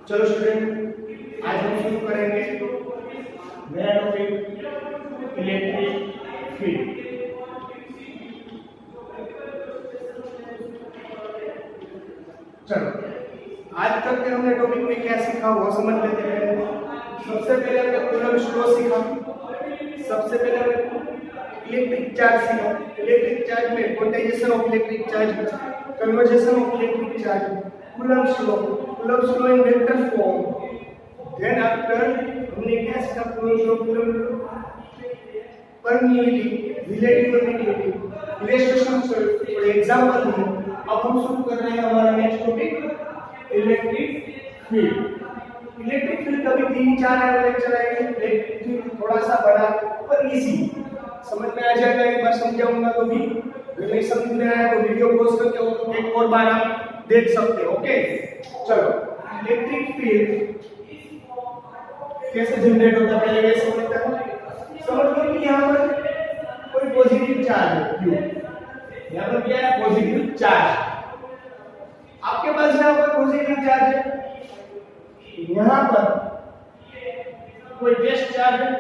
चलो स्टूडेंट, आज हम शुरू करेंगे नया टॉपिक इलेक्ट्रिक फील्ड। चलो, आज तक के हमने टॉपिक में क्या सीखा वो समझ लेते हैं। सबसे पहले हमने कूलम्ब लॉ सीखा। सबसे पहले हमने इलेक्ट्रिक चार्ज सीखा। इलेक्ट्रिक चार्ज में quantization of electric charge, conservation of electric charge, Coulomb law in vector form. Then after हमने क्या सीखा? Coulomb law, permeability, relative permeability, illustration for example है। अब हम शुरू कर रहे हैं हमारा next topic electric field. Electric field कभी 3-4 लेक्चर आएंगे। इलेक्ट्रिक फील्ड थोड़ा सा बड़ा पर इजी समझ में आ जाएगा। एक बार समझाऊंगा तो भी, अगर नहीं समझ में आया तो वीडियो पॉज करके एक और बार आप देख सकते हो। ओके, चलो इलेक्ट्रिक फील्ड कैसे जनरेट होता है पहले कैसे होता है समझ लो कि यहाँ पर कोई पॉजिटिव चार्ज है Q। यहाँ पर क्या है? Positive charge. आपके पास यहाँ पर पॉजिटिव चार्ज है, यहाँ पर कोई टेस्ट चार्ज है,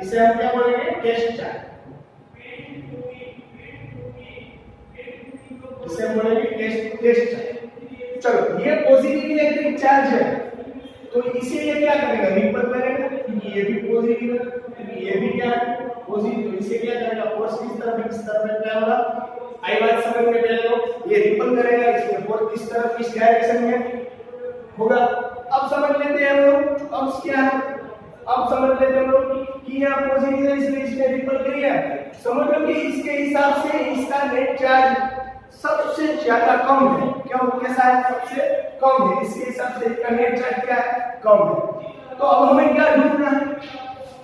इसे हम क्या बोलेंगे? Test charge. इसे हम बोलेंगे टेस्ट चार्ज। चलो, ये पॉजिटिव इलेक्ट्रिक चार्ज है तो इसे ये क्या करेगा? रिपल करेगा, क्योंकि ये भी पॉजिटिव है, क्योंकि ये भी क्या है? पॉजिटिव। इसे क्या करेगा? फोर्स किस तरफ क्या होगा? आई बात समझ में पहले तो ये रिपल करेगा, इसमें फोर्स किस तरफ, किस डायरेक्शन में होगा। अब समझ लेते हैं हम लोग। अब क्या है? अब समझ लेते हैं हम लोग कि यहाँ पॉजिटिव है इसलिए इसने रिपल किया। समझ लो कि इसके हिसाब से इसका नेट चार्ज सबसे ज्यादा कम है। क्यों? कैसा है? सबसे कम है। इसके हिसाब से इसका नेट चार्ज क्या है? कम है। तो अब हमें क्या ढूंढना है?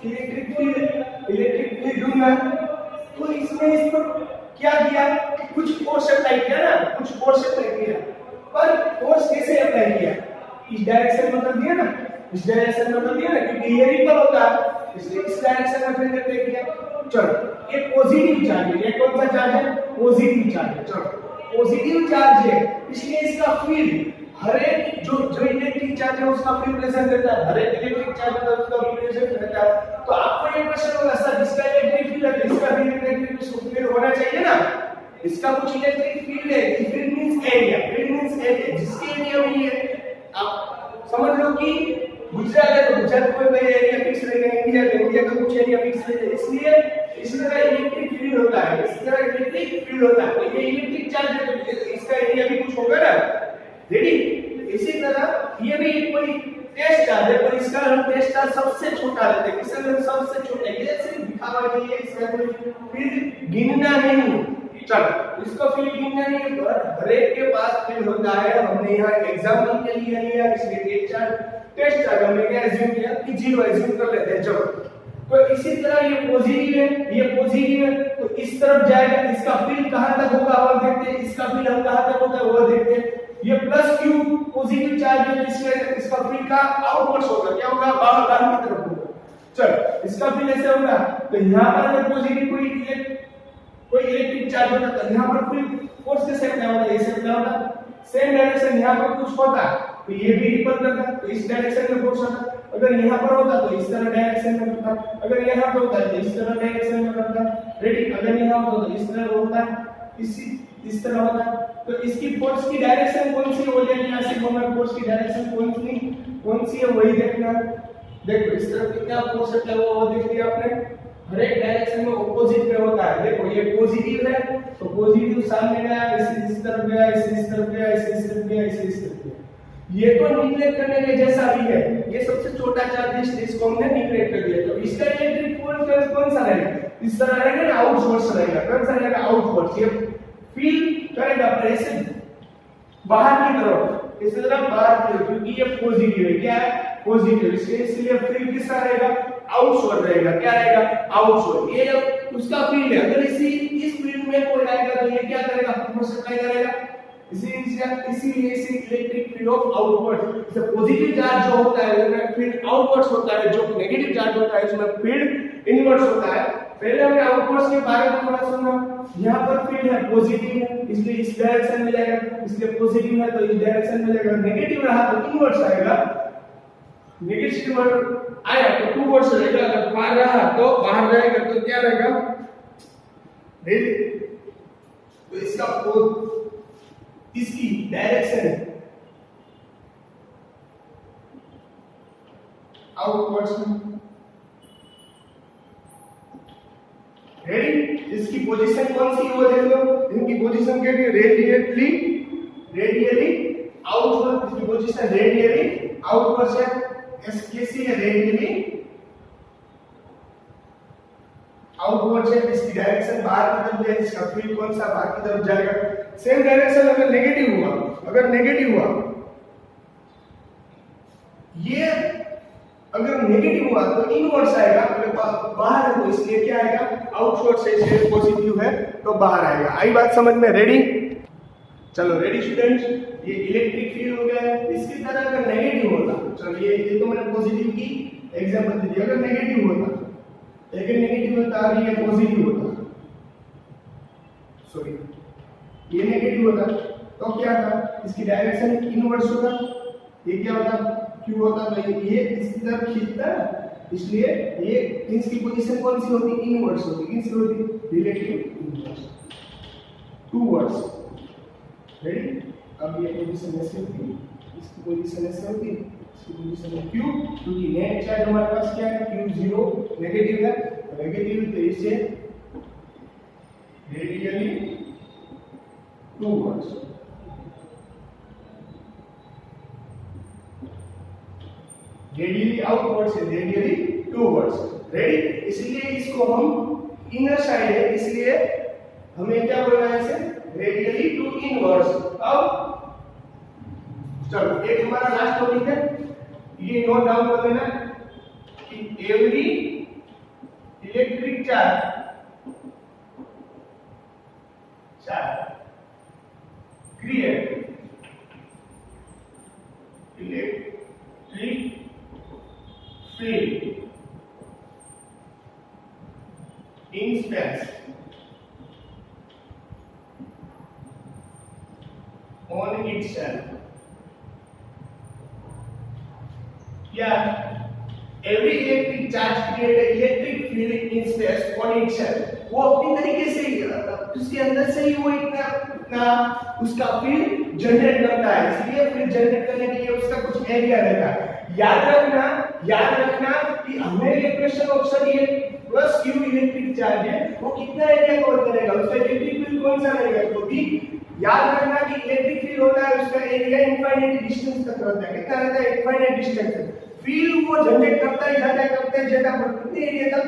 इलेक्ट्रिक फील्ड ढूंढना है। तो इसमें इस पर क्या किया? कुछ फोर्स अप्लाई किया ना, कुछ फोर्स अप्लाई किया। पर फोर्स कैसे अप्लाई किया? इस डायरेक्शन में कर दिया ना, इस डायरेक्शन में कर दिया ना, क्योंकि ये रिपल होता है इसलिए इस डायरेक्शन में फील्ड अप्लाई किया। चलो, ये पॉजिटिव चार्ज है। ये कौन सा चार्ज है? पॉजिटिव चार्ज है। चलो, पॉजिटिव चार्ज है इसलिए इसका फील्ड हर एक जो इलेक्ट्रिक चार्ज है उसका फील्ड प्रेजेंट करता है। हर एक इलेक्ट्रिक चार्ज है उसका फील्ड प्रेजेंट करता है। तो आपको ये क्वेश्चन होगा, सर जिसका इलेक्ट्रिक फील्ड है इसका भी इलेक्ट्रिक फील्ड होना चाहिए ना। इसका कुछ इलेक्ट्रिक फील्ड है, field means area, field means area, जिसके एरिया में ये आप समझ लो कि गुजरात है तो गुजरात कोई भी एरिया फिक्स रहेगा, इंडिया का कुछ एरिया फिक्स रहेगा। इसलिए इसी तरह इलेक्ट्रिक फील्ड होता है, इसी तरह इलेक्ट्रिक फील्ड होता है। तो ये इलेक्ट्रिक चार्ज है तो इसका एरिया भी कुछ होगा ना। रेडी? इसी तरह ये भी कोई टेस्ट चार्ज है पर इसका हम टेस्ट चार्ज सबसे छोटा लेते हैं। इसका हम सबसे छोटा, ये सिर्फ दिखावा के लिए, इसका कोई फील्ड गिनना नहीं। चलो, इसको फील्ड गिनना नहीं है पर हर एक के पास फील्ड होता है। हमने यहाँ एग्जांपल के लिए लिया इसलिए टेस्ट चार्ज हमने क्या एज्यूम किया कि 0 एज्यूम कर लेते हैं। चलो, तो इसी तरह ये पॉजिटिव है, ये पॉजिटिव है तो इस तरफ जाएगा। इसका फील्ड कहां तक होगा वो देखते हैं। इसका फील्ड हम कहां तक होगा वो देखते हैं। ये प्लस Q पॉजिटिव चार्ज है इसलिए इसका फील्ड का आउटवर्ड्स होगा। क्या होगा? बाहर की तरफ होगा। चलो, इसका फील्ड ऐसे होगा तो यहां पर अगर पॉजिटिव कोई इलेक्ट्रिक चार्ज होता है तो यहां पर फील्ड फोर्स कैसे अप्लाई होता है? ऐसे अप्लाई होता है। सेम डायरेक्शन यहां पर कुछ होता है तो ये भी रिपल करता है तो इस डायरेक्शन में फोर्स होता है। अगर यहाँ पर होता तो इस तरह डायरेक्शन में करता, अगर यहाँ पर होता है तो इस तरह डायरेक्शन में करता। रेडी? अगर यहाँ होता तो इस तरह होता है, इस तरह होता है। तो इसकी फोर्स की डायरेक्शन कौन सी हो जाएगी? यहाँ से मोमेंट फोर्स की डायरेक्शन कौन सी है वही देखना। देखो, इस तरह कितना फोर्स है वो देख लिया आपने। हर एक डायरेक्शन में ऑपोजिट में होता है। देखो, ये पॉजिटिव है तो पॉजिटिव सामने गया, इस तरफ गया, इस तरफ गया, इस तरफ गया, इस तरफ गया। ये तो निग्लेक्ट करने के जैसा भी है। ये सबसे छोटा चार्ज है, इसको हमने निग्लेक्ट कर दिया। तो इसका इलेक्ट्रिक फील्ड कौन सा रहेगा? इस तरह रहेगा ना, आउटवर्ड्स रहेगा। कौन सा रहेगा? आउटवर्ड्स। ये फील्ड करेगा प्रेशर बाहर की तरफ, इस तरह बाहर की तरफ, क्योंकि ये पॉजिटिव है। क्या है? पॉजिटिव। इसलिए फील्ड किसका रहेगा? आउटवर्ड रहेगा। क्या रहेगा? आउटवर्ड। ये उसका फील्ड है। अगर इस फील्ड में कोई आएगा तो ये क्या करेगा? फोर्स अप्लाई करेगा। इसीलिए इसे electric field of outward. Positive charge जो होता है उसमें फील्ड आउटवर्ड्स होता है, जो नेगेटिव चार्ज होता है उसमें फील्ड इनवर्स होता है। पहले हमने आउटवर्ड्स के बारे में थोड़ा सुना। यहाँ पर फील्ड है पॉजिटिव है इसलिए इस डायरेक्शन में जाएगा, इसलिए पॉजिटिव है तो इस डायरेक्शन में जाएगा। नेगेटिव रहा तो इनवर्स आएगा, नेगेटिव आया तो टू वर्ड्स रहेगा, अगर बाहर रहा तो बाहर जाएगा तो क्या रहेगा रेड। तो इसका इसकी डायरेक्शन है आउटवर्ड्स में। रेडी, इसकी पोजीशन कौन सी है वो देख लो। इनकी पोजीशन क्या है, रेडियली आउटवर्ड। इसकी पोजीशन रेडियली आउटवर्ड है, एस कैसी है रेडियली आउटवर्ड है। इसकी डायरेक्शन बाहर की तरफ है, इसका फील्ड कौन सा बाहर की तरफ जाएगा। सेम डायरेक्शन अगर नेगेटिव हुआ, ये अगर नेगेटिव हुआ तो इनवर्स आएगा, अगर बाहर है तो इसलिए क्या आएगा आउटवर्ड से, इसलिए पॉजिटिव है तो बाहर आएगा। आई बात समझ में? रेडी, चलो रेडी स्टूडेंट्स। ये इलेक्ट्रिक फील्ड हो गया है। इसकी तरह अगर नेगेटिव होता, चलो ये तो मैंने पॉजिटिव की एग्जांपल दी, अगर नेगेटिव होता और ये पॉजिटिव होता, सॉरी ये नेगेटिव होता तो क्या था, इसकी डायरेक्शन इनवर्स होता। ये क्या होता, क्यों होता, तो ये इस तरफ खींचता है, इसलिए ये इसकी पोजीशन कौन सी होती, इनवर्स होती। इसकी होती relative inverse, towards. Ready, अब ये पोजीशन ऐसे होती, इसकी पोजीशन ऐसे होती, इसकी पोजीशन क्यू, क्योंकि नेट चार्ज हमारे पास क्या है Q0 नेगेटिव है, तो इसे radially towards, radially outward से रेडियली टू वर्ड्स। रेडी, इसलिए इसको हम इनर साइड है, इसलिए हमें क्या बोलना है इसे रेडियली टू इनवर्ड्स। अब चलो एक हमारा लास्ट टॉपिक है, ये नोट डाउन कर लेना कि every electric charge create electric field in space on itself. Yeah, every electric charge create an electric field in space on itself. वो अपनी तरीके से उसके अंदर से ही वो इतना उसका फील्ड जनरेट करता है, इसलिए फील्ड जनरेट करने के लिए उसका कुछ एरिया रहता है। याद रखना कि हमें ये क्वेश्चन ऑप्शन ये प्लस क्यू इलेक्ट्रिक चार्ज है, वो कितना एरिया कवर करेगा, उसका इलेक्ट्रिक फील्ड कौन सा रहेगा। क्योंकि याद रखना कि इलेक्ट्रिक फील्ड होता है उसका एरिया इनफाइनाइट डिस्टेंस तक रहता है। कितना रहता है, इनफाइनाइट डिस्टेंस तक। फील्ड वो जनरेट करता ही जाता है, कितने एरिया तक,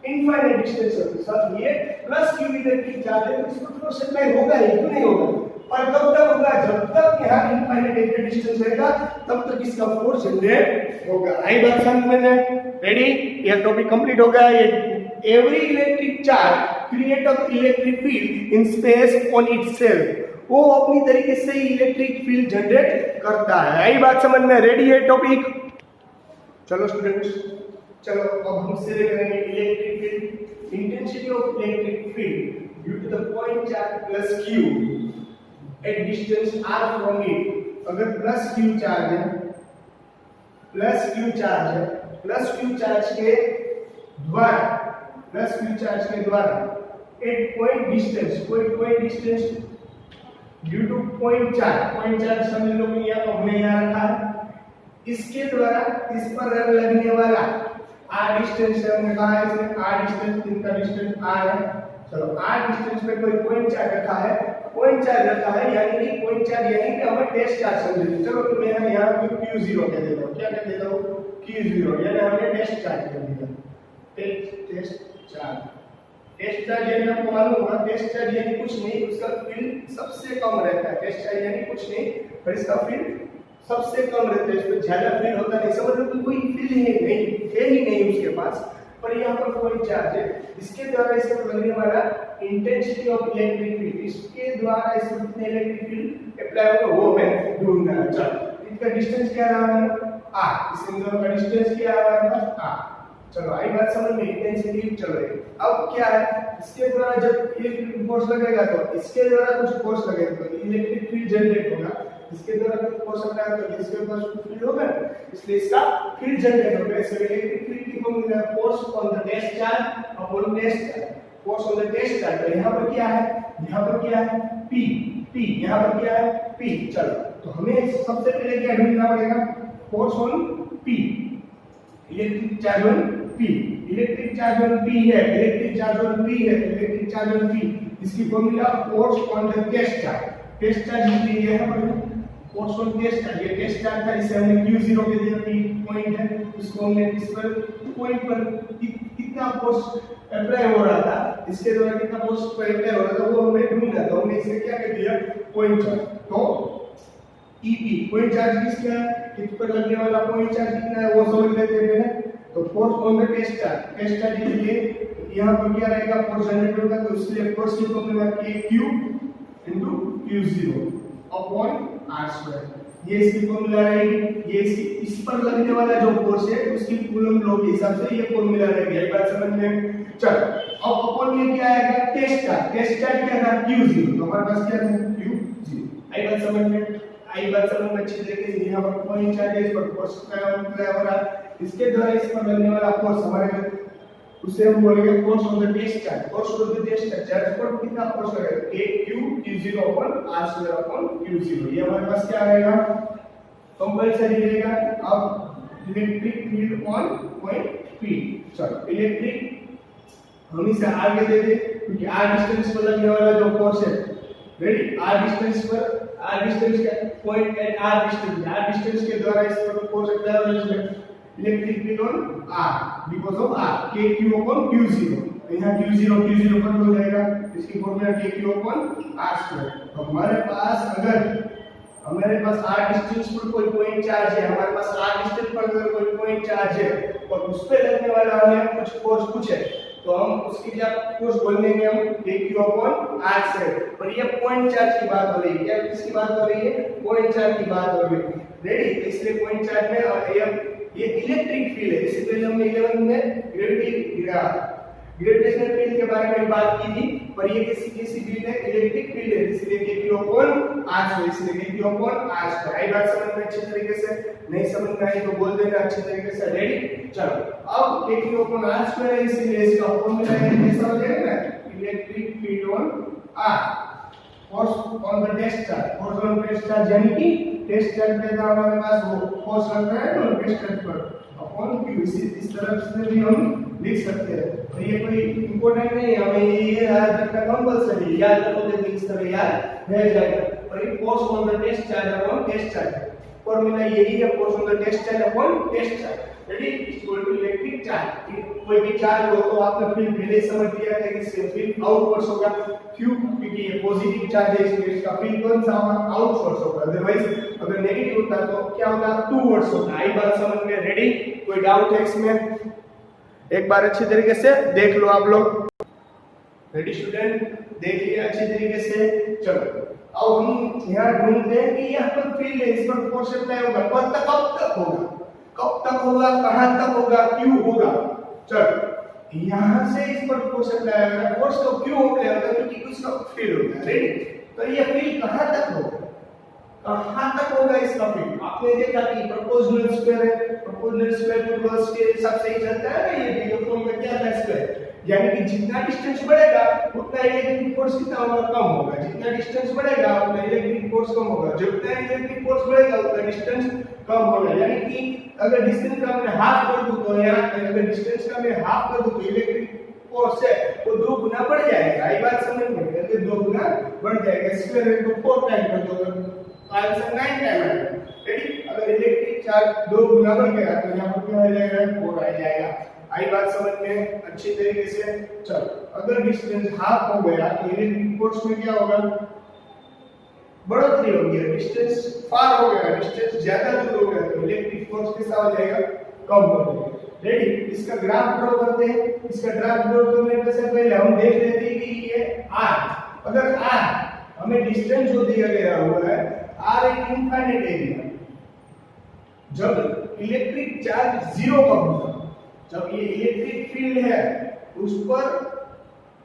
इनफाइनाइट डिस्टेंस तक। सर ये प्लस क्यू इलेक्ट्रिक चार्ज है, इसको फ्लो सप्लाई होगा ही, क्यों नहीं होगा। और कब तक होगा, जब तक यहाँ इनफाइनाइट एरिया डिस्टेंस रहेगा तब तक इसका फोर्स जनरेट होगा। आई बात समझ में? रेडी, ये टॉपिक कंप्लीट हो गया। ये every electric charge create a electric field in space on itself, वो अपनी तरीके से ही इलेक्ट्रिक फील्ड जनरेट करता है। आई बात समझ में? रेडी है टॉपिक। चलो स्टूडेंट्स, चलो अब हम शेयर करेंगे electric field, intensity of electric field due to the point charge plus Q at distance r from it. अगर प्लस क्यू चार्ज है, प्लस क्यू चार्ज के द्वारा एट पॉइंट डिस्टेंस, कोई point distance due to point charge समझ लो कि यहाँ हमने यहाँ रखा है, इसके द्वारा इस पर लगने वाला r डिस्टेंस है, हमने कहा है इसमें r डिस्टेंस, इनका डिस्टेंस r है। चलो r डिस्टेंस पे कोई पॉइंट चार्ज रखा है, यानी कि पॉइंट चार्ज यानी कि हमें टेस्ट चार्ज समझिए। चलो तो मैं यहाँ पे Q0 कह देता हूँ, क्या कह देता हूँ, Q0 यानी हमने टेस्ट चार्ज कर दिया। टेस्ट चार्ज यानी आपको मालूम होगा, टेस्ट चार्ज यानी कुछ नहीं, उसका फील्ड सबसे कम रहता है। टेस्ट चार्ज यानी कुछ नहीं पर इसका फील्ड सबसे कम रहता है, इसमें ज्यादा फील्ड होता नहीं। समझ लो कि कोई फील्ड ही नहीं उसके पास, पर यहाँ पर कोई चार्ज है, इसके द्वारा इस पर लगने वाला इंटेंसिटी ऑफ इलेक्ट्रिक फील्ड, इसके द्वारा इसमें कितने इलेक्ट्रिक फील्ड अप्लाई होगा वो हमें ढूंढना है। चलो इसका डिस्टेंस क्या रहा है r, इस एंगल का डिस्टेंस क्या आ रहा है r। चलो आई बात समझ में, इंटेंसिटी चलो ये। अब क्या है, इसके द्वारा जब इलेक्ट्रिक फोर्स लगेगा तो इसके द्वारा कुछ फोर्स लगेगा तो इलेक्ट्रिक फील्ड जनरेट होगा, इसके द्वारा कुछ फोर्स लगेगा तो इसके पास कुछ फील्ड होगा, इसलिए इसका फील्ड जनरेट होगा। इसलिए इलेक्ट्रिक फील्ड की फॉर्मूला है force on the test charge upon test charge, force on the test charge. तो यहाँ पर क्या है, यहाँ पर क्या है P, P यहाँ पर क्या है P। चलो तो हमें सबसे पहले क्या ढूंढना पड़ेगा, force on P, electric charge on P, electric charge on P है, इलेक्ट्रिक चार्ज ऑन P है, इलेक्ट्रिक चार्ज ऑन P, इसकी formula force on the test charge, test charge ये है फोर्स ऑन टेस्ट चार्ज, ये test charge था, इसे हमने q0 के दिया, P पॉइंट है, इसको हमने इस पर पॉइंट पर कितना फोर्स अप्लाई हो रहा था, इसके द्वारा कितना फोर्स अप्लाई हो रहा था वो हमें ढूंढना था, हमने इसे क्या कर दिया पॉइंट चार्ज। तो EP पॉइंट चार्ज किसका है, इस पर लगने वाला पॉइंट चार्ज कितना है वो समझ लेते हैं पहले। तो force on the test charge, test charge के लिए यहां पर क्या रहेगा, फोर्स जनरेट होगा, तो इसलिए फोर्स की formula KQ into Q0 upon R², ये इसकी फॉर्मूला रहेगी। ये इस पर लगने वाला जो फोर्स है उसकी कूलम लॉ के हिसाब से ये फॉर्मूला रहेगा, ये बात समझ में। चल अब अपॉन में क्या आएगा, टेस्ट चार्ज, टेस्ट चार्ज क्या था Q0, तो हमारे पास क्या है Q0। आई बात समझ में, आई बात समझ में अच्छी तरीके से। यहाँ पर पॉइंट चार्ज है, इस पर फोर्स का अप्लाई हो रहा है, इसके द्वारा इस पर लगने वाला फोर्स हमारे उसे हम बोलेंगे force on the test charge, force on the test charge पर कितना फोर्स लगेगा KQ Q0 upon R² upon Q0, ये हमारे पास क्या रहेगा कंपल्सरी रहेगा। अब electric field on point P, चलो इलेक्ट्रिक हम इसे आगे दे दे क्योंकि r डिस्टेंस पर लगने वाला जो फोर्स है, रेडी, r डिस्टेंस पर, r डिस्टेंस का पॉइंट एट r डिस्टेंस के द्वारा इस पर फोर्स अप्लाई हो रहा है, electric field on r because of r KQ upon Q0, यहाँ Q0 कट हो जाएगा, इसकी फॉर्मूला KQ अपॉन R²। तो हमारे पास r डिस्टेंस पर कोई पॉइंट चार्ज है, हमारे पास r डिस्टेंस पर अगर कोई पॉइंट चार्ज है और उस पे लगने वाला हमें कुछ फोर्स कुछ है, तो हम उसकी क्या फोर्स बोल देंगे हम KQ अपॉन R²। पर ये पॉइंट चार्ज की बात हो रही है, क्या किसकी बात हो रही है, पॉइंट चार्ज की बात हो रही है, रेडी। इसलिए पॉइंट चार्ज में और ये इलेक्ट्रिक फील्ड है, इससे पहले हमने 11 में ग्रेविटेशनल फील्ड के बारे में बात की थी, पर ये किसी फील्ड है, इलेक्ट्रिक फील्ड है, इसलिए KQ अपॉन R², इसलिए KQ अपॉन R²। आई बात समझ में अच्छी तरीके से, नहीं समझ में आई तो बोल देना अच्छी तरीके से, रेडी। चलो अब KQ अपॉन R² है, इसलिए इसका फॉर्मूला है कैसा हो जाएगा ना, electric field on R, force on the test charge, force on test charge यानी कि टेस्ट चार्ज पे था हमारे पास वो फोर्स लगता है ना टेस्ट चार्ज पर अपॉन Q, इस तरह से भी हम लिख सकते हैं। तो ये कोई इंपॉर्टेंट नहीं है, हमें ये याद रखना कंपल्सरी, याद रखोगे तो इस तरह याद रह जाएगा। और ये force on the test charge upon test charge, formula यही है, force on the test charge upon test charge, ready, equal to electric charge. कोई भी चार्ज हो तो आपने फील्ड पहले समझ लिया था कि फील्ड आउटवर्ड्स होगा Q, क्योंकि ये पॉजिटिव चार्ज है इसलिए इसका फील्ड कौन सा होगा, आउटवर्ड्स होगा, अदरवाइज अगर नेगेटिव होता तो क्या होगा, टूवर्ड्स होगा। आई बात समझ में, रेडी। कोई डाउट है इसमें, एक बार अच्छी तरीके से देख लो आप लोग, रेडी स्टूडेंट, देखिए अच्छी तरीके से। चलो अब हम यहाँ ढूंढते हैं कि यहाँ पर फील्ड है, इस पर फोर्स अप्लाई होगा, कब तक होगा, कहां तक होगा, क्यों होगा। चलो यहाँ से इस पर फोर्स अप्लाई होगा, फोर्स तो क्यों अप्लाई होगा, क्योंकि उसका फील्ड होगा, रेडी। तो ये फील्ड कहां तक होगा, इसका फील्ड आपने देखा कि प्रोपोर्शनल स्क्वायर है, प्रोपोर्शनल स्क्वायर टू के हिसाब से ही चलता है ना, ये वीडियो फॉर्म में क्या था स्क्वायर, यानी कि जितना डिस्टेंस बढ़ेगा उतना इलेक्ट्रिक फोर्स कितना होगा, कम होगा, जितना डिस्टेंस बढ़ेगा उतना इलेक्ट्रिक फोर्स कम होगा, जितना इलेक्ट्रिक फोर्स बढ़ेगा उतना डिस्टेंस कम होगा। यानी कि अगर डिस्टेंस का मैं हाफ कर दूं तो यहाँ अगर डिस्टेंस का मैं हाफ कर दूं तो इलेक्ट्रिक फोर्स है वो 2 गुना बढ़ जाएगा। ये बात समझ में, अगर 2 गुना बढ़ जाएगा, स्क्वायर है तो 4 टाइम कर दो, आंसर 9 टाइम आएगा, रेडी। अगर इलेक्ट्रिक चार्ज 2 गुना बढ़ गया तो यहाँ पर क्या आ जाएगा, 4 आ जाएगा। आई बात समझ में अच्छी तरीके से। चलो अगर डिस्टेंस हाफ हो गया तो इलेक्ट्रिक फोर्स में क्या होगा, बढ़ोतरी होगी, डिस्टेंस फार हो गया, डिस्टेंस ज्यादा दूर हो गया तो इलेक्ट्रिक फोर्स कैसा हो जाएगा, कम हो जाएगा, रेडी। इसका ग्राफ ड्रॉ करते हैं, इसका ग्राफ ड्रॉ करने से पहले हम देख लेते हैं कि ये r, अगर r हमें डिस्टेंस जो दिया गया हुआ है r एक इनफाइनाइट एरिया, जब इलेक्ट्रिक चार्ज 0 पर होगा, जब ये इलेक्ट्रिक फील्ड है उस पर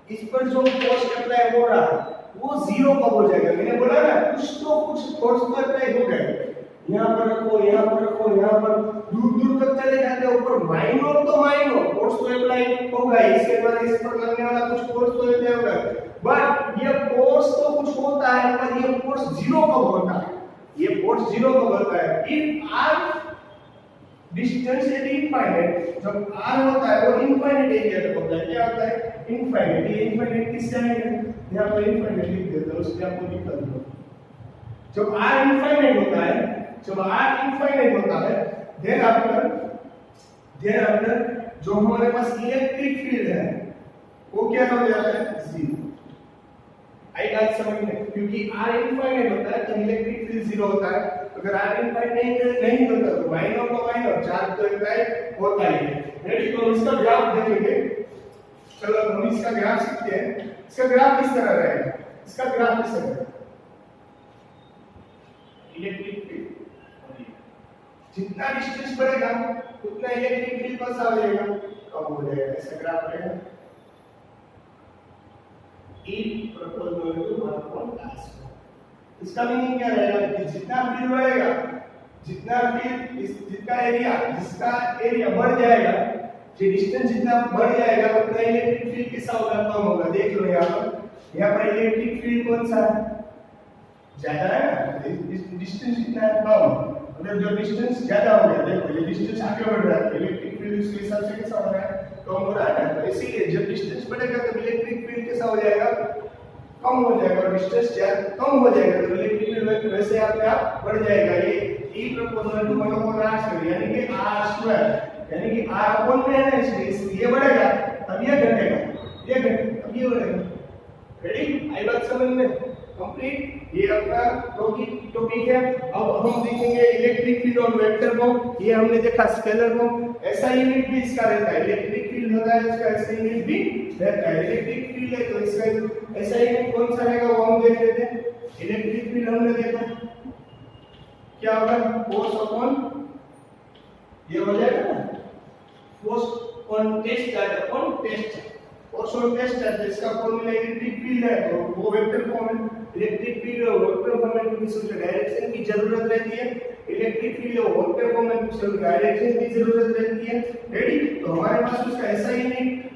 इस पर जो फोर्स अप्लाई हो रहा है वो जीरो कब हो जाएगा? मैंने बोला ना कुछ फोर्स तो अप्लाई हो गए, यहाँ पर रखो, यहाँ पर रखो, यहाँ पर दूर दूर तक चले जाते हैं, ऊपर माइनर तो माइनर फोर्स तो अप्लाई होगा, इसके बाद इस पर लगने वाला कुछ फोर्स तो अप्लाई होगा, बट ये फोर्स तो कुछ होता है पर ये फोर्स जीरो कब होता है? ये फोर्स जीरो कब होता है? If R distance is infinite, जब r होता है वो इनफाइनाइट एरिया तक होता है, क्या होता है? इनफाइनाइट। ये इनफाइनाइट किससे आएगा? यहाँ पर इनफाइनाइट लिख देता हूँ, उसके आपको निकल दो। जब r इनफाइनाइट होता है, जब r इनफाइनाइट होता है, देन आफ्टर जो हमारे पास इलेक्ट्रिक फील्ड है वो क्या हो जाता है? जीरो। आई बात समझ में? क्योंकि r इनफाइनाइट होता है तो इलेक्ट्रिक फील्ड जीरो होता है, अगर r इनफाइनाइट नहीं होता तो माइनर तो माइनर चार्ज तो अप्लाई होता ही है। रेडी? तो हम इसका ग्राफ देखेंगे। चलो हम इसका ग्राफ सीखते हैं। इसका ग्राफ किस तरह रहेगा? इसका ग्राफ किस तरह? इलेक्ट्रिक फील्ड जितना डिस्टेंस बढ़ेगा उतना इलेक्ट्रिक फील्ड कौन सा हो जाएगा? कम हो जाएगा। ऐसा ग्राफ रहेगा। E proportional to 1/r²। इसका मीनिंग क्या रहेगा कि जितना फील्ड बढ़ेगा, जितना एरिया बढ़ जाएगा, जो डिस्टेंस जितना बढ़ जाएगा उतना इलेक्ट्रिक फील्ड कैसा होगा? कम होगा। देख लो यहाँ पर इलेक्ट्रिक फील्ड कौन सा है? ज्यादा है ना, डिस्टेंस कितना है? कम। अगर जो डिस्टेंस ज्यादा हो गया, देखो ये डिस्टेंस आगे बढ़ रहा है, इलेक्ट्रिक फील्ड उसके हिसाब से कैसा हो रहा है? कम हो रहा है ना। तो इसीलिए जब डिस्टेंस बढ़ेगा तो इलेक्ट्रिक फील्ड कैसा हो जाएगा? कम हो जाएगा। और डिस्टेंस कम हो जाएगा तो इलेक्ट्रिक फील्ड वैसे अपने आप बढ़ जाएगा। ये E प्रोपोर्शनल टू 1/r², यानी कि r², यानी कि r अपॉन में है ना, इसलिए ये बढ़ेगा तब ये घटेगा, ये घटेगा तब ये बढ़ेगा। रेडी? आई बात समझ में? कंप्लीट। ये अपना टॉपिक है। अब हम देखेंगे इलेक्ट्रिक फील्ड और वेक्टर फॉर्म। ये हमने देखा स्केलर फॉर्म। ऐसा यूनिट भी इसका रहता है, इलेक्ट्रिक फील्ड होता है इसका ऐसा यूनिट भी रहता है। इलेक्ट्रिक फील्ड है तो इसका ऐसा यूनिट कौन सा रहेगा वो हम देख लेते हैं। इलेक्ट्रिक फील्ड हमने देखा क्या होगा? फोर्स अपॉन ये हो जाएगा ना, force on test charge upon test charge. Force on test charge इसका फॉर्मूला इलेक्ट्रिक फील्ड है तो वो वेक्टर फॉर्म है। इलेक्ट्रिक फील्ड और वेक्टर फॉर्म में किसी डायरेक्शन की जरूरत रहती है। इलेक्ट्रिक फील्ड और वेक्टर फॉर्म में किसी डायरेक्शन की जरूरत रहती है। रेडी? तो हमारे पास उसका ऐसा यूनिट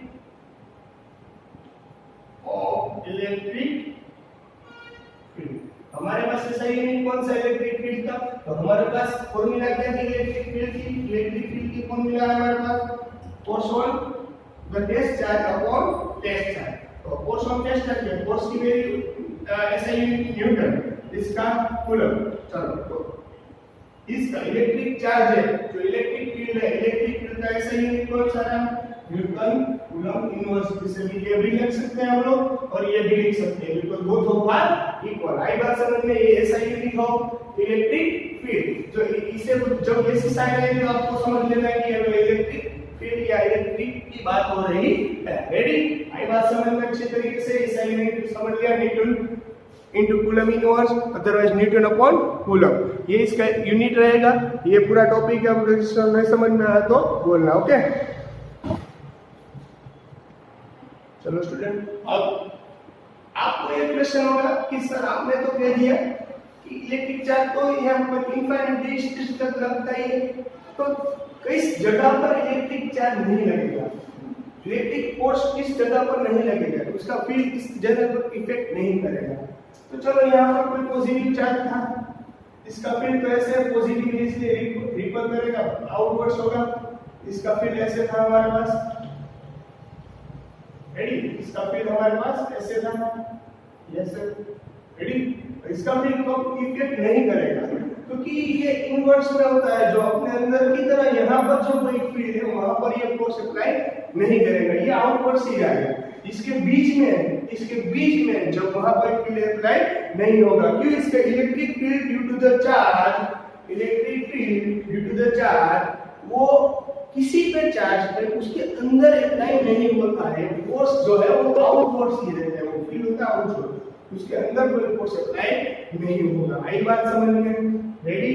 ऑफ इलेक्ट्रिक फील्ड, हमारे पास ऐसा यूनिट कौन सा इलेक्ट्रिक फील्ड का? तो हमारे पास फॉर्मूला क्या थी इलेक्ट्रिक फील्ड की? इलेक्ट्रिक फील्ड की फॉर्मूला है हमारे पास force on the test charge upon test charge. तो फोर्स ऑन टेस्ट चार्ज है, फोर्स की वैल्यू ऐसा यूनिट न्यूटन, इसका कूलम। चलो तो इसका इलेक्ट्रिक चार्ज है, जो इलेक्ट्रिक फील्ड है, इलेक्ट्रिक फील्ड का ऐसा यूनिट कौन सा है? Newton coulomb inverse. इसे भी ये भी लिख सकते हैं हम लोग और ये भी लिख सकते हैं, बिल्कुल बोथ ऑफ आर इक्वल। आई बात समझ में? ये ऐसा यूनिट हो इलेक्ट्रिक फील्ड, जो इसे जब ऐसी साइन आएगी तो आपको समझ लेना है कि ये इलेक्ट्रिक फील्ड या इलेक्ट्रिक की बात हो रही है। रेडी? आई बात समझ में अच्छे तरीके से? ऐसा यूनिट समझ लिया, Newton into coulomb inverse, otherwise Newton upon coulomb, ये इसका यूनिट रहेगा। ये पूरा टॉपिक है, रजिस्टर नहीं समझ में आया तो बोलना। ओके चलो स्टूडेंट, अब आपको ये क्वेश्चन होगा कि सर आपने तो कह दिया कि इलेक्ट्रिक चार्ज तो यहाँ पर इनफाइनाइट डिस्टेंस तक लगता ही है, तो किस जगह पर इलेक्ट्रिक चार्ज नहीं लगेगा? इलेक्ट्रिक फोर्स किस जगह पर नहीं लगेगा? उसका फील्ड किस जगह पर इफेक्ट नहीं करेगा? तो चलो यहाँ पर कोई पॉजिटिव चार्ज था, इसका फील्ड तो ऐसे पॉजिटिव इसलिए रिपल करेगा, आउटवर्ड्स होगा। इसका फील्ड ऐसे था हमारे पास, रेडी? इसका फील्ड हमारे पास ऐसे था, यस रेडी? इसका फील्ड को इफेक्ट नहीं करेगा क्योंकि ये इनवर्स में होता है, जो अपने अंदर की तरह यहाँ पर जो कोई फील्ड है वहां पर ये फोर्स अप्लाई नहीं करेगा, ये आउटवर्ड्स ही आएगा। इसके बीच में जब वहां पर फील्ड अप्लाई नहीं होगा, क्यों? इसका electric field due to the charge, electric field due to the charge वो किसी पे चार्ज पे उसके अंदर अप्लाई नहीं होता है। फोर्स जो है वो आउटवर्ड्स ही रहता है, वो फील्ड होता है आउटवर्ड, उसके अंदर कोई फोर्स अप्लाई नहीं होगा। आई बात समझ में? रेडी?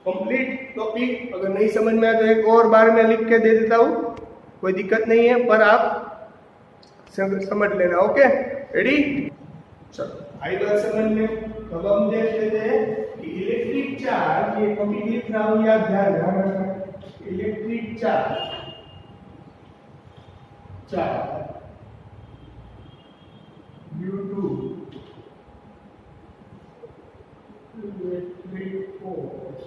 Complete topic. अगर नहीं समझ में आया तो एक और बार मैं लिख के दे देता हूँ, कोई दिक्कत नहीं है, पर आप समझ लेना। Okay, ready? चलो आई बात समझ में। तो अब हम देख लेते हैं कि इलेक्ट्रिक चार्ज, ये टॉपिक लिख रहा हूँ, याद ध्यान रखना। Electric charge due to electric force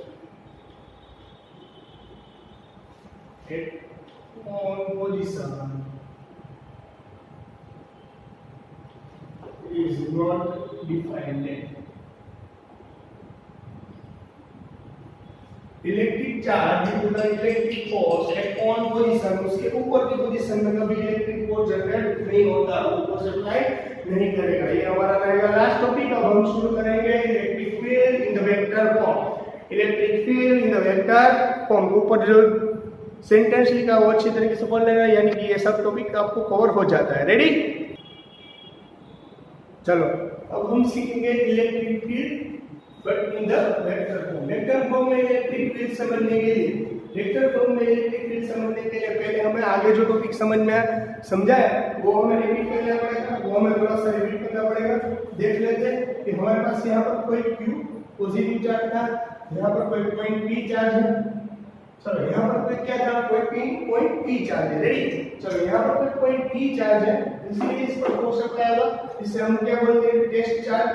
at on position is not defined. Electric charge due to electric force at on position, उसके ऊपर की पोजीशन में कभी इलेक्ट्रिक फोर्स जनरेट नहीं होता, ऊपर से अप्लाई नहीं करेगा। ये हमारा रहेगा लास्ट टॉपिक। अब हम शुरू करेंगे electric field in the vector form. Electric field in the vector form, ऊपर जो सेंटेंस लिखा वो अच्छी तरीके से पढ़ लेना, यानी कि ये सब टॉपिक आपको कवर हो जाता है। रेडी? चलो अब हम सीखेंगे electric field but in the vector form. Vector form में इलेक्ट्रिक फील्ड समझने के लिए, पहले हमें आगे जो टॉपिक समझ में समझाया वो हमें रिपीट करना पड़ेगा, वो हमें थोड़ा सा रिपीट करना पड़ेगा। देख लेते हैं कि हमारे पास यहाँ पर कोई Q पॉजिटिव चार्ज था, यहाँ पर कोई पॉइंट P चार्ज है। चलो यहाँ पर कोई क्या था, कोई पॉइंट P चार्ज है। रेडी? चलो यहाँ पर कोई पॉइंट P चार्ज है, इसलिए इस पर फोर्स अप्लाई होगा, इसे हम क्या बोलते हैं, टेस्ट चार्ज।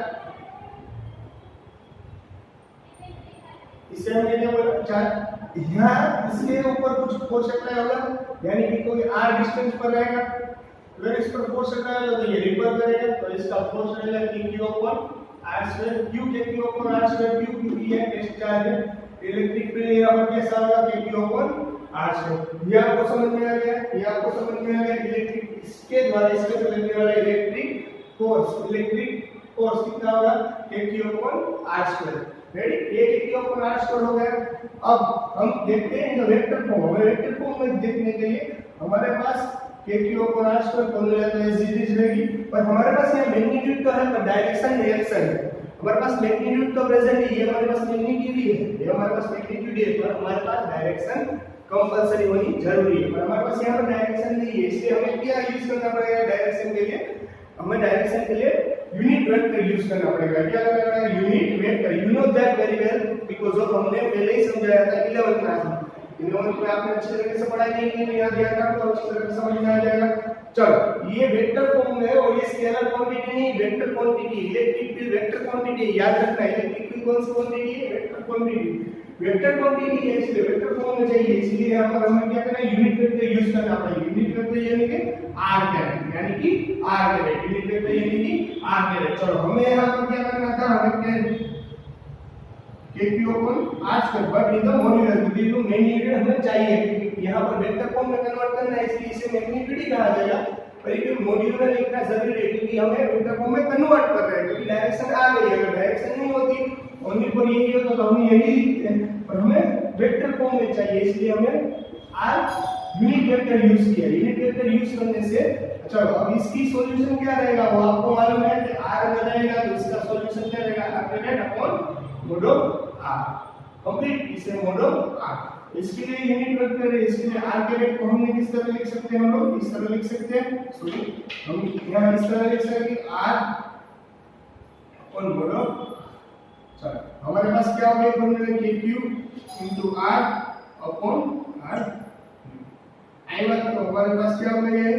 इसे हम क्या बोलते हैं, चार्ज। यहाँ इसके ऊपर कुछ फोर्स अप्लाई होगा, यानी कि कोई r डिस्टेंस पर रहेगा। अगर इस पर फोर्स अप्लाई होगा तो ये रिपल करेगा, तो इसका फोर्स रहेगा Q/r², Q Q/r², क्योंकि ये टेस्ट चार्ज है। इलेक्ट्रिक फील्ड यहाँ पर कैसा होगा, Q/r²। ये आपको समझ में आ गया, ये आपको समझ में आ गया। इलेक्ट्रिक इसके द्वारा इसके लगने वाला इलेक्ट्रिक फोर्स कितना होगा, Q/r²। रेडी? ये Q/r² हो गया। अब हम देखते हैं वेक्टर फॉर्म। वेक्टर फॉर्म में देखने के लिए हमारे पास Q/r² फॉर्मूला तो ऐसी चीज रहेगी, पर हमारे पास यहाँ मैग्नीट्यूड तो है पर डायरेक्शन रिएक्शन है। हमारे पास मैग्नीट्यूड तो प्रेजेंट है, ये हमारे पास मैग्नीट्यूड ही है, ये हमारे पास मैग्नीट्यूड है, पर हमारे पास डायरेक्शन कंपलसरी होनी जरूरी है। पर हमारे पास यहाँ पर डायरेक्शन नहीं है, इसलिए हमें क्या यूज करना पड़ेगा डायरेक्शन के लिए, हमें डायरेक्शन के लिए यूनिट वेक्टर यूज करना पड़ेगा। क्या करना पड़ेगा, unit vector. You know that very well because of हमने पहले ही समझाया था 11th क्लास में। 11th में आपने अच्छी तरीके से पढ़ाई नहीं की, याद ध्यान रखो, अच्छी तरह से समझ में आ जाएगा। चलो ये वेक्टर फॉर्म है और ये स्केलर क्वांटिटी नहीं, vector quantity. Electric field vector quantity, याद रखना। इलेक्ट्रिक फील्ड कौन सी क्वांटिटी है, वेक्टर क्वांटिटी। वेक्टर क्वांटिटी है, इसलिए वेक्टर फॉर्म में चाहिए, इसलिए यहाँ पर हमें क्या करना है, यूनिट वेक्टर यूज करना पड़ेगा। यूनिट वेक्टर यानी कि r कैरेट, यानी कि r कैरेट। यूनिट वेक्टर यानी कि r कैरेट। चलो हमें यहाँ पर क्या करना था, हमें Q/r², but in the modular, क्योंकि जो मैग्नीट्यूड हमें चाहिए, क्योंकि यहाँ पर वेक्टर फॉर्म में कन्वर्ट करना है, इसलिए इसे मैग्नीट्यूड ही कहा जाएगा। पर ये मॉड्यूलर लिखना जरूरी है, क्योंकि हमें वेक्टर फॉर्म में कन्वर्ट कर रहे हैं, क्योंकि डायरेक्शन आ गई है। अगर डायरेक्शन नहीं होती, ओनली पर यही होता तो हम यही लिखते हैं, पर हमें वेक्टर फॉर्म में चाहिए, इसलिए हमें r यूनिट वेक्टर यूज किया। यूनिट वेक्टर यूज करने से चलो अब इसकी सॉल्यूशन क्या रहेगा, वो आपको मालूम है कि r में रहेगा, तो इसका सॉल्यूशन क्या रहेगा, r/mod r। कंप्लीट, इसे mod r। इसके लिए यूनिट वेक्टर है, इसके लिए r कैरेट को हमने किस तरह लिख सकते हैं, हम लोग इस तरह लिख सकते हैं। सॉरी, हम यहां इस तरह लिख सकते हैं r और mod। चलो हमारे पास क्या हो गया formula, Q r upon r। आई बात, तो हमारे पास क्या हो गया है,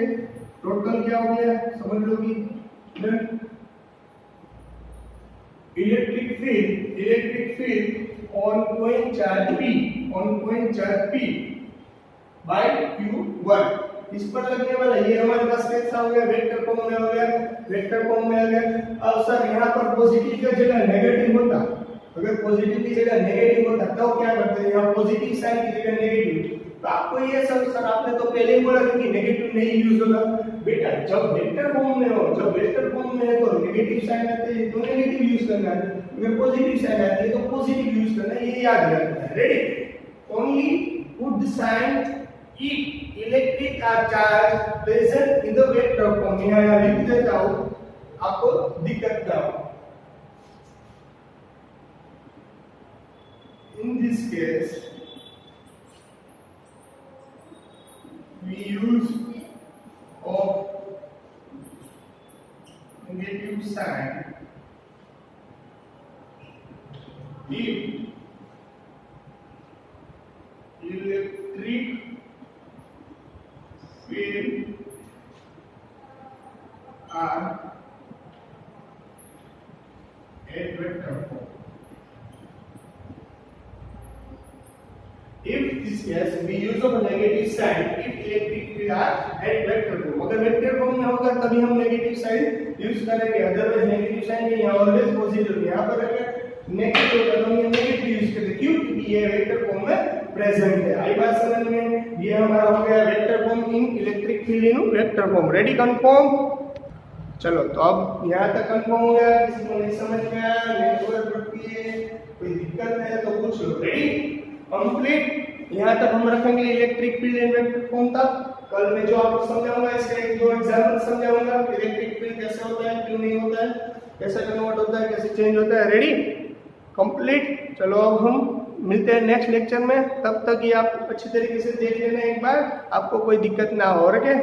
टोटल क्या हो गया, समझ लो कि electric field on point charge P by Q1, इस पर लगने वाला ये हमारे पास कैसा हो गया, वेक्टर फॉर्म में हो गया। वेक्टर फॉर्म में आ गया। अब सर यहाँ पर पॉजिटिव की जगह नेगेटिव होता, अगर पॉजिटिव की जगह नेगेटिव होता तो क्या करते हैं, यहाँ पॉजिटिव साइन की जगह नेगेटिव। तो आपको ये सर आपने तो पहले ही बोला कि नेगेटिव नहीं यूज होगा। बेटा जब वेक्टर फॉर्म में हो, जब वेक्टर फॉर्म में है तो नेगेटिव साइन आते हैं तो नेगेटिव यूज करना है, अगर पॉजिटिव साइन आती है तो पॉजिटिव यूज करना है, ये याद रखना है। Ready? Only put the sign if electric charge present in the vector form. यहाँ लिख देता हूं, आपको दिक्कत ना हो। in this case we use of negative sign if electric field are at vector form. If this case we use of negative sign if electric field are at vector form. अगर vector form में होगा तभी हम negative sign use करेंगे, otherwise negative sign नहीं है, always positive. यहाँ पर अगर नेगेटिव होगा तो हम नेगेटिव यूज करते हैं, क्यों? क्योंकि ये वेक्टर फॉर्म में प्रेजेंट है। आई बात समझ में? ये हमारा हो गया vector form in electric field in vector form. Ready, confirm? चलो तो अब यहाँ तक कंफर्म हो गया, किसी को नहीं समझ में आया, नेटवर्क पड़ती है, कोई दिक्कत है तो पूछ लो। Ready, complete. यहाँ तक हम रखेंगे इलेक्ट्रिक फील्ड इन वेक्टर फॉर्म तक। कल मैं जो आपको समझाऊंगा इसका एक दो एग्जांपल समझाऊंगा, इलेक्ट्रिक फील्ड कैसे होता है, क्यों नहीं होता है, कैसे कन्वर्ट होता है, कैसे चेंज होता है। Ready, complete. चलो अब हम मिलते हैं नेक्स्ट लेक्चर में, तब तक ये आप अच्छी तरीके से देख लेना एक बार, आपको कोई दिक्कत ना हो। रखे।